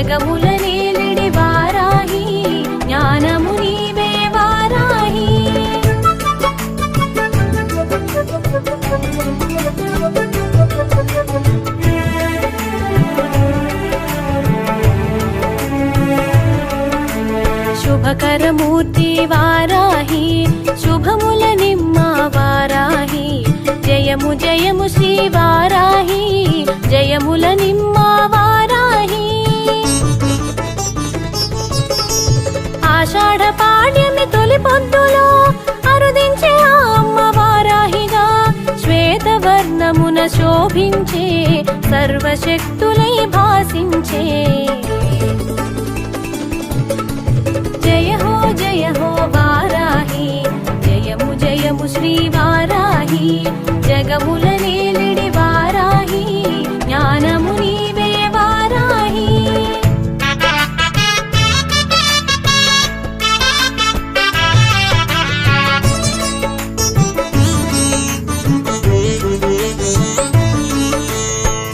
జగముల నేలిడి వారాహి జ్ఞానము నీవే వారాహి. శుభకరమూర్తి వారాహి శుభముల నిమ్మ వారాహి. జయము జయము శ్రీ వారాహి జయముల నిమ్మ వారాహి. ఆషాఢ పాడ్యమి తొలి పొద్దులో అరుదించే ఆ అమ్మ వారాహిగా శ్వేతవర్ణమున శోభించే సర్వశక్తులై భాసించే. జయ హో వారాహి జయము జయము శ్రీ వారాహి జగముల నేలిడి వారాహి జ్ఞానము నీవే వారాహి.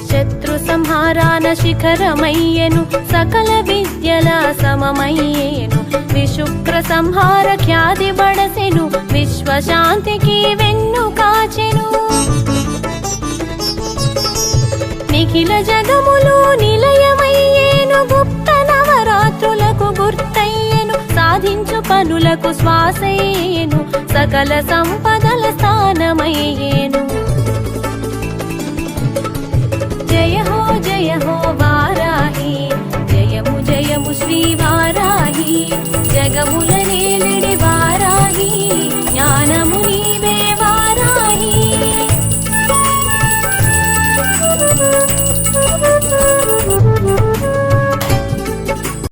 శత్రు సంహారాన శిఖరమయ్యెను సకల విద్యల సమమయ్యేను. విశుక్ర సంహార ఖ్యాతి బడసెను విశ్వశాంతికి వెన్ను కాచెను. నిఖిల జగములు నిలయమయ్యేను గుప్త నవరాత్రులకు గుర్తయ్యేను. సాధించు పనులకు శ్వాసయ్యేను సకల సంపదల స్థానమయ్యేను. జయ హో వారాహి జయము జయము శ్రీ వారాహి జగముల